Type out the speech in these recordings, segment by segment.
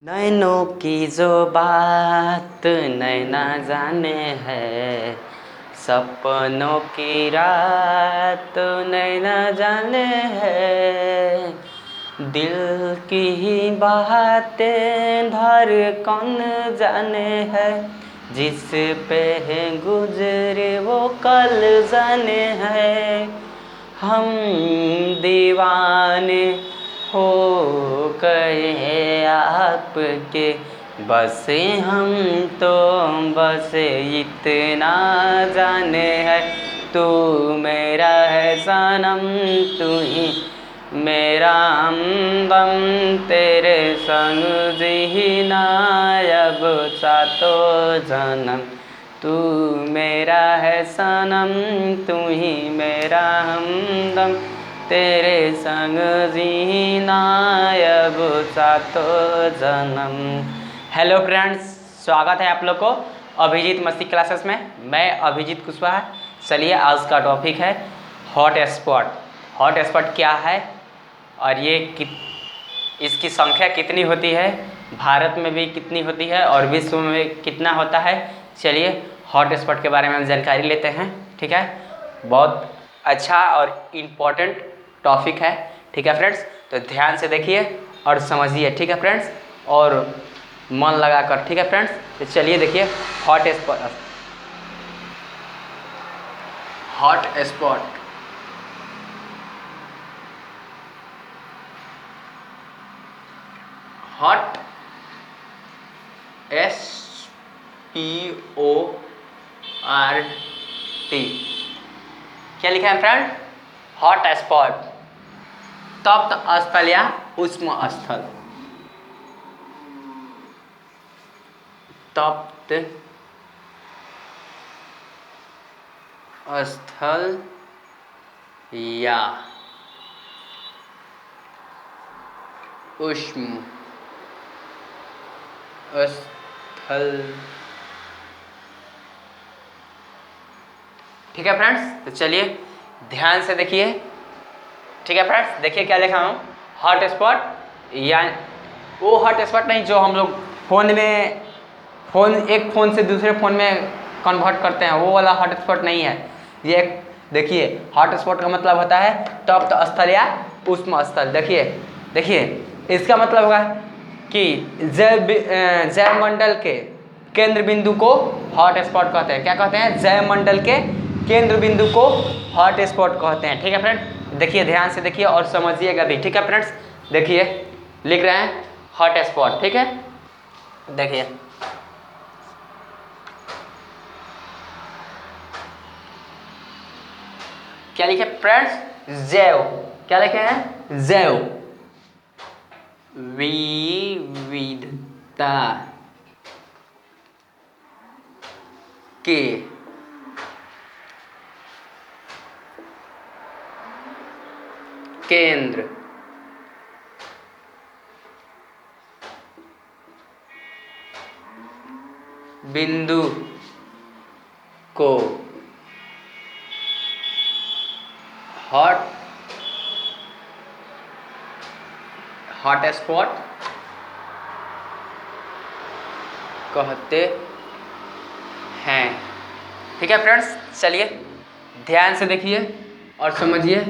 नैनों की जो बात नैना जाने है, सपनों की रात नैना जाने है। दिल की ही बातें धड़कन जाने है, जिस पे है गुजरे वो कल जाने है। हम दीवाने हो गए आपके, बस हम तो बस इतना जाने है। तू मेरा है सनम, तू ही मेरा हमदम, तेरे संग जीना अब सातों जन्म। तू मेरा है सनम, तू ही मेरा हमदम, तेरे संग जीना अब सातों जन्म। हेलो फ्रेंड्स, स्वागत है आप लोग को अभिजीत मस्ती क्लासेस में। मैं अभिजीत कुशवाहा। चलिए, आज का टॉपिक है हॉट स्पॉट। हॉट स्पॉट क्या है और ये इसकी संख्या कितनी होती है, भारत में भी कितनी होती है और विश्व में कितना होता है। चलिए, हॉट स्पॉट के बारे में हम जानकारी लेते हैं। ठीक है, बहुत अच्छा और इम्पोर्टेंट टॉपिक है। ठीक है फ्रेंड्स, तो ध्यान से देखिए और समझिए। ठीक है फ्रेंड्स, और मन लगाकर। ठीक है फ्रेंड्स, तो चलिए देखिए hot spot. Hot spot hot SPORT क्या लिखा है फ्रेंड? हॉट स्पॉट, तप्त स्थल या उष्म स्थल। तप्त स्थल या उष्म स्थल। ठीक है फ्रेंड्स, तो चलिए ध्यान से देखिए। ठीक है फ्रेंड्स, देखिए क्या लिखा हूँ। हॉट स्पॉट या वो हॉट स्पॉट नहीं जो हम लोग फ़ोन में एक फ़ोन से दूसरे फ़ोन में कन्वर्ट करते हैं, वो वाला हॉट स्पॉट नहीं है ये। देखिए, हॉट स्पॉट का मतलब होता है तप्त स्थल या उष्म स्थल। देखिए इसका मतलब होगा कि जयमंडल के केंद्र बिंदु को हॉट स्पॉट कहते हैं। क्या कहते हैं? जयमंडल के केंद्र बिंदु को हॉट स्पॉट कहते हैं। ठीक है फ्रेंड, देखिए ध्यान से देखिए और समझिएगा भी। ठीक है फ्रेंड्स, देखिए लिख रहे हैं हॉट स्पॉट। ठीक है, देखिए क्या लिखे फ्रेंड्स? जैव। क्या लिखे हैं? जैव विविधता के केंद्र बिंदु को हॉट स्पॉट कहते हैं। ठीक है फ्रेंड्स, चलिए ध्यान से देखिए और समझिए।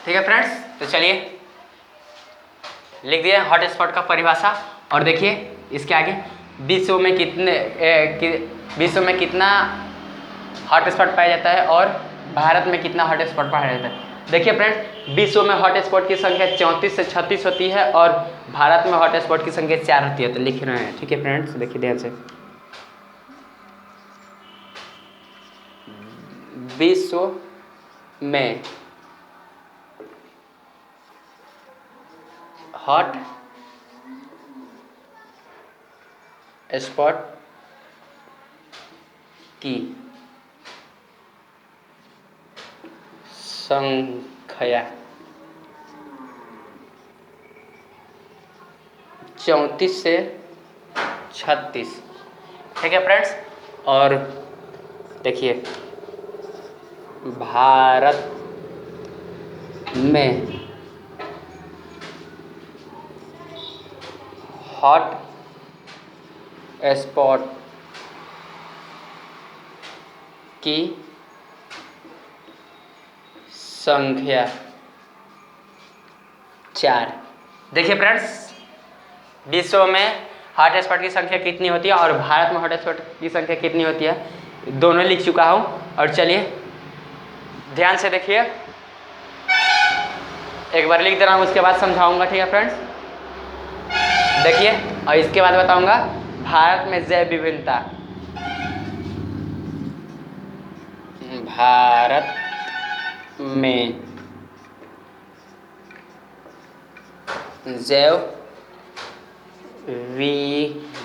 ठीक है फ्रेंड्स, तो चलिए लिख दिए हॉट स्पॉट का परिभाषा। और देखिए इसके आगे विश्व में कितना हॉट स्पॉट पाया जाता है और भारत में कितना हॉट स्पॉट पाया जाता है। देखिए फ्रेंड्स, विश्व में हॉट स्पॉट की संख्या 34 से 36 होती है और भारत में हॉट स्पॉट की संख्या 4 होती है। तो लिख रहे हैं। ठीक है फ्रेंड्स, देखिए ध्यान से। विश्व में हॉट स्पॉट की संख्या 34 से 36। ठीक है फ्रेंड्स, और देखिए भारत में हॉट स्पॉट की संख्या 4। देखिए फ्रेंड्स, विश्व में हॉट स्पॉट की संख्या कितनी होती है और भारत में हॉट स्पॉट की संख्या कितनी होती है, दोनों लिख चुका हूँ। और चलिए ध्यान से देखिए, एक बार लिख दे रहा हूँ, उसके बाद समझाऊंगा। ठीक है फ्रेंड्स, देखिए, और इसके बाद बताऊंगा भारत में जैव विविधता। भारत में जैव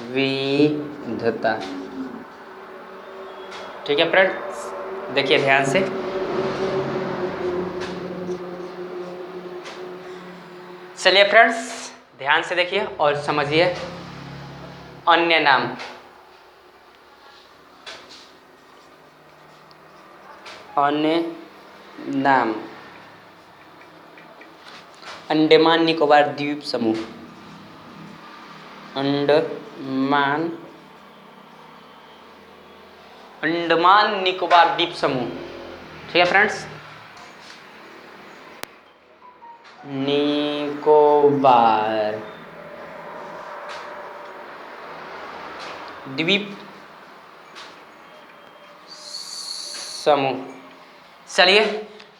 विविधता। ठीक है फ्रेंड्स, देखिए ध्यान से, चलिए फ्रेंड्स ध्यान से देखिए और समझिए। अन्य नाम, अन्य नाम अंडमान निकोबार द्वीप समूह। अंडमान निकोबार द्वीप समूह। ठीक है फ्रेंड्स, निकोबार द्वीप समूह। चलिए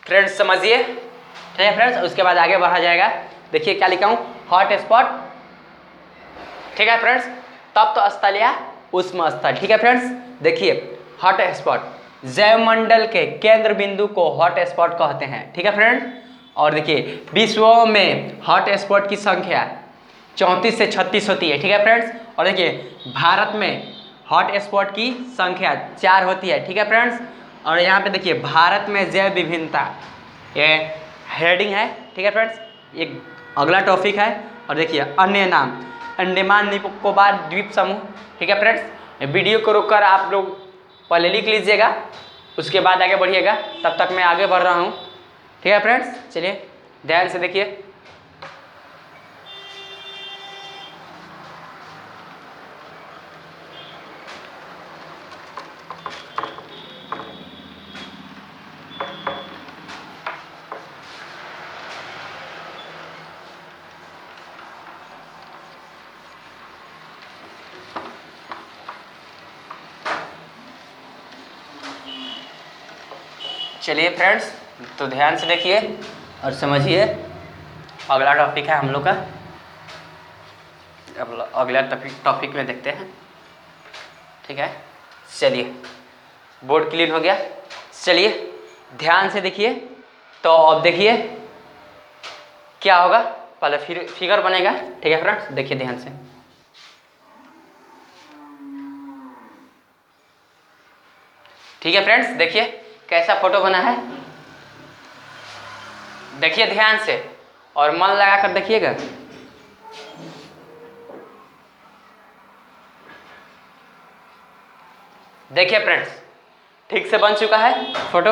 फ्रेंड्स समझिए। ठीक है फ्रेंड्स, उसके बाद आगे बढ़ा जाएगा। देखिए क्या लिखा हूँ, हॉट स्पॉट। ठीक है फ्रेंड्स, तप तो स्थल या उष्म स्थल। ठीक है फ्रेंड्स, देखिए हॉट स्पॉट, जैवमंडल के केंद्र बिंदु को हॉट स्पॉट कहते हैं। ठीक है फ्रेंड्स, और देखिए विश्व में हॉट स्पॉट की संख्या 34 से 36 होती है। ठीक है फ्रेंड्स, और देखिए भारत में हॉट स्पॉट की संख्या 4 होती है। ठीक है फ्रेंड्स, और यहाँ पे देखिए भारत में जैव विभिन्नता, ये हेडिंग है। ठीक है फ्रेंड्स, एक अगला टॉपिक है। और देखिए अन्य नाम अंडमान निकोबार द्वीप समूह। ठीक है फ्रेंड्स, वीडियो को रोककर आप लोग पहले लिख लीजिएगा, उसके बाद आगे बढ़िएगा। तब तक मैं आगे बढ़ रहा हूँ। ठीक है फ्रेंड्स, चलिए ध्यान से देखिए। चलिए फ्रेंड्स, तो ध्यान से देखिए और समझिए। अगला टॉपिक है हम लोग का, अब अगला टॉपिक में देखते हैं। ठीक है, चलिए बोर्ड क्लीन हो गया। चलिए ध्यान से देखिए। तो अब देखिए क्या होगा, पहले फिगर बनेगा। ठीक है फ्रेंड्स, देखिए ध्यान से। ठीक है फ्रेंड्स, देखिए कैसा फोटो बना है, देखिए ध्यान से और मन लगा कर देखिएगा। देखिए फ्रेंड्स, ठीक से बन चुका है फोटो।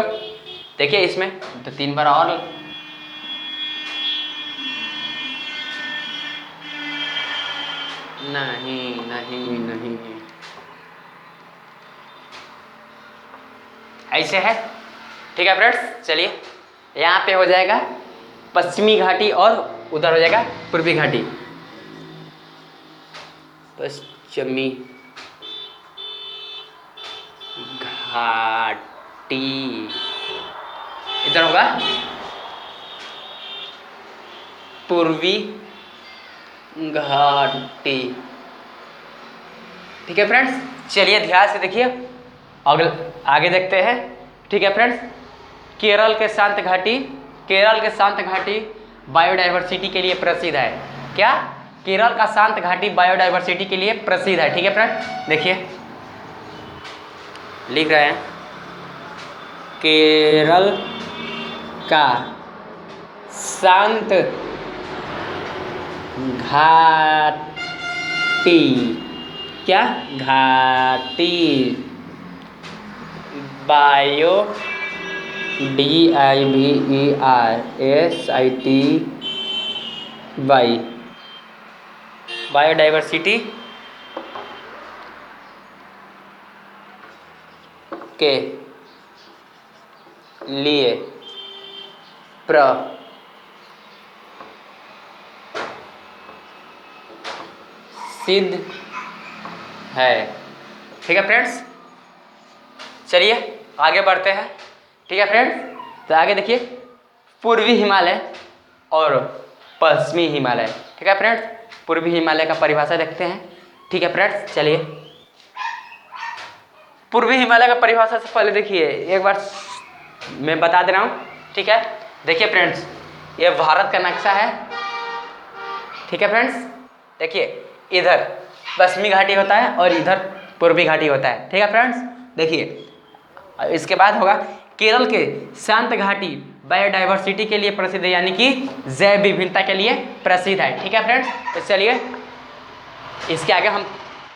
देखिए इसमें 2-3 बार और नहीं नहीं नहीं ऐसे है। ठीक है फ्रेंड्स, चलिए यहाँ पे हो जाएगा पश्चिमी घाटी और उधर हो जाएगा पूर्वी घाटी। पश्चिमी घाटी इधर होगा पूर्वी घाटी। ठीक है फ्रेंड्स, चलिए ध्यान से देखिए, आगे देखते हैं। ठीक है फ्रेंड्स, केरल के शांत घाटी बायोडाइवर्सिटी के लिए प्रसिद्ध है। क्या? केरल का शांत घाटी बायोडाइवर्सिटी के लिए प्रसिद्ध है। ठीक है फ्रेंड्स, देखिए लिख रहे हैं, केरल का शांत घाटी, क्या घाटी बायो DIVERSITY बायोडाइवर्सिटी के लिए प्रसिद्ध है। ठीक है फ्रेंड्स, चलिए आगे बढ़ते हैं। ठीक है फ्रेंड्स, तो आगे देखिए पूर्वी हिमालय और पश्चिमी हिमालय। ठीक है फ्रेंड्स, पूर्वी हिमालय का परिभाषा देखते हैं। ठीक है फ्रेंड्स, चलिए पूर्वी हिमालय का परिभाषा से पहले देखिए एक बार मैं बता दे रहा हूँ। ठीक है, देखिए फ्रेंड्स, ये भारत का नक्शा है। ठीक है फ्रेंड्स, देखिए इधर पश्चिमी घाटी होता है और इधर पूर्वी घाटी होता है। ठीक है फ्रेंड्स, देखिए इसके बाद होगा केरल के शांत घाटी बायोडाइवर्सिटी के लिए प्रसिद्ध है, यानी कि जैव विभिन्नता के लिए प्रसिद्ध है। ठीक है फ्रेंड्स, तो चलिए इसके आगे हम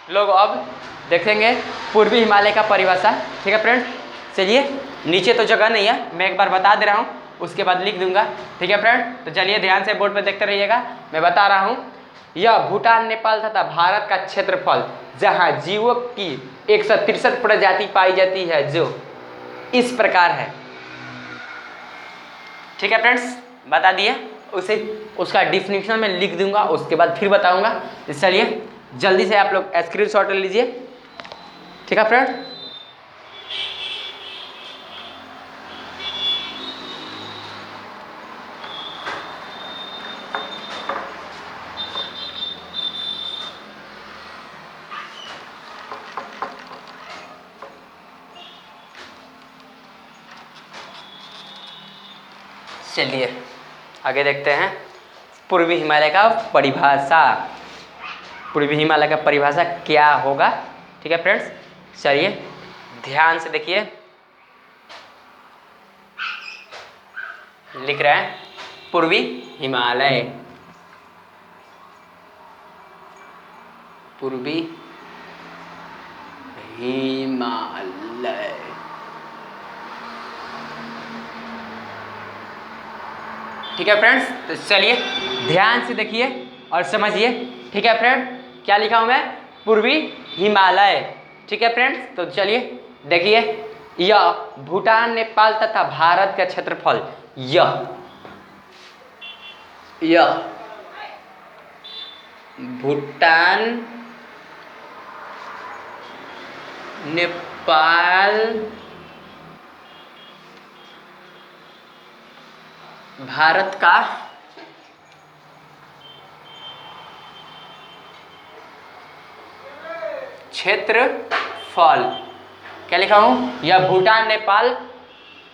लोग अब देखेंगे पूर्वी हिमालय का परिभाषा। ठीक है फ्रेंड्स, चलिए नीचे तो जगह नहीं है, मैं एक बार बता दे रहा हूँ, उसके बाद लिख दूंगा। ठीक है फ्रेंड्स, तो चलिए ध्यान से बोर्ड पर देखते रहिएगा, मैं बता रहा हूँ। यह भूटान, नेपाल तथा भारत का क्षेत्रफल जहाँ जीवों की 163 प्रजाति पाई जाती है, जो इस प्रकार है। ठीक है फ्रेंड्स, बता दिए, उसे उसका डिफिनीशन में लिख दूंगा, उसके बाद फिर बताऊंगा। तो चलिए जल्दी से आप लोग स्क्रीनशॉट ले लीजिए। ठीक है फ्रेंड्स, चलिए आगे देखते हैं पूर्वी हिमालय का परिभाषा। पूर्वी हिमालय का परिभाषा क्या होगा? ठीक है फ्रेंड्स, चलिए ध्यान से देखिए, लिख रहे हैं पूर्वी हिमालय। पूर्वी हिमालय ठीक है फ्रेंड्स, तो चलिए ध्यान से देखिए और समझिए। ठीक है फ्रेंड, क्या लिखा हूं मैं? पूर्वी हिमालय। ठीक है फ्रेंड्स, तो चलिए देखिए, यह भूटान, नेपाल तथा भारत का क्षेत्रफल, यह भूटान, नेपाल, भारत का क्षेत्रफल, क्या लिखा हूं? यह भूटान, नेपाल,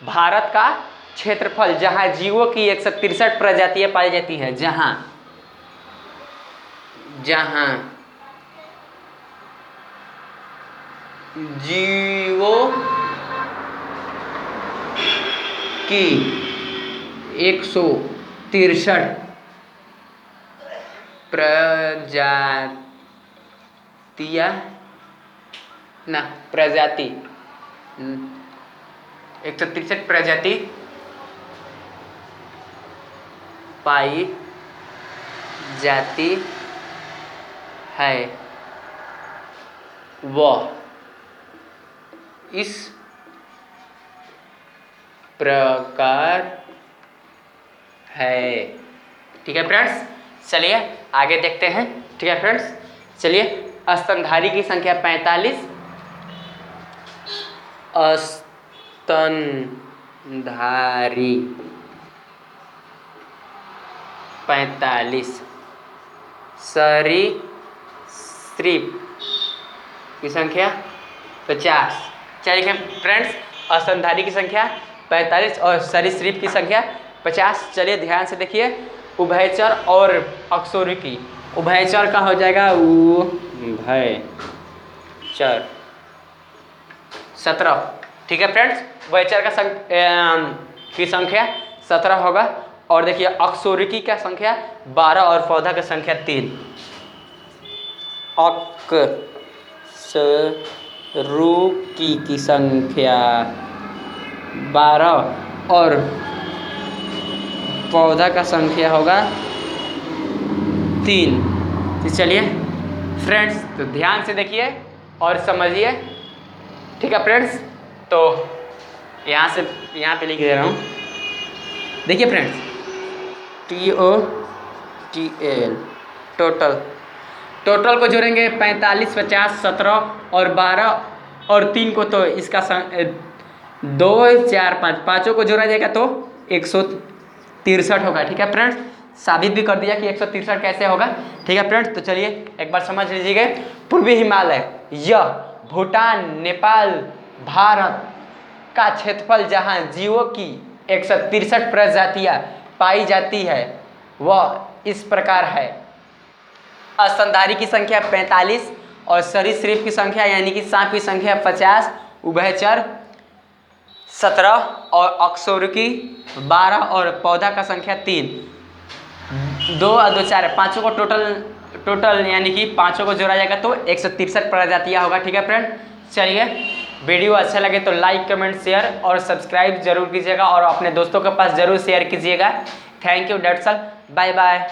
भारत का क्षेत्रफल जहां जीवों की 163 प्रजातियां पाई जाती है, जहां जीवों की 163 प्रजाति 163 प्रजाति पाई जाती है, वह इस प्रकार है। ठीक है फ्रेंड्स, चलिए आगे देखते हैं। ठीक है फ्रेंड्स, चलिए स्तनधारी की संख्या 45, स्तनधारी 45, सरीसृप की संख्या 50। चलिए फ्रेंड्स, स्तनधारी की संख्या 45 और सरीसृप की संख्या 50। चलिए ध्यान से देखिए, उभयचर और अकशेरुकी। उभयचर का हो जाएगा उभयचर 17। ठीक है फ्रेंड्स, उभयचर का की संख्या 17 होगा। और देखिए अकशेरुकी का संख्या 12 और पौधा का संख्या 3। अकशेरुकी की संख्या 12 और पौधा का संख्या होगा 3। तो चलिए फ्रेंड्स, तो ध्यान से देखिए और समझिए, ठीक है फ्रेंड्स। तो यहाँ पे लिख दे रहा हूँ, देखिए फ्रेंड्स, TOTL टोटल को जोड़ेंगे 45, 50, 17 और 12 और 3 को, तो इसका 2, 4, 5 पाँचों को जोड़ा जाएगा तो 163 होगा। ठीक है फ्रेंड्स, साबित भी कर दिया कि 163 कैसे होगा। ठीक है फ्रेंड्स, तो चलिए एक बार समझ लीजिएगा। पूर्वी हिमालय यह भूटान, नेपाल, भारत का क्षेत्रफल जहाँ जीवों की 163 प्रजातियाँ पाई जाती है वह इस प्रकार है। स्तनधारी की संख्या 45 और सरीसृप की संख्या यानी कि सांप की संख्या 50, उभयचर 17 और अकशेरुकी 12 और पौधा का संख्या 3। 2 और 2 4 पाँचों को टोटल यानी कि पाँचों को जोड़ा जाएगा तो 163 प्रजातियाँ होगा। ठीक है फ्रेंड, चलिए वीडियो अच्छा लगे तो लाइक, कमेंट, शेयर और सब्सक्राइब जरूर कीजिएगा और अपने दोस्तों के पास जरूर शेयर कीजिएगा। Thank you, that's all, bye bye.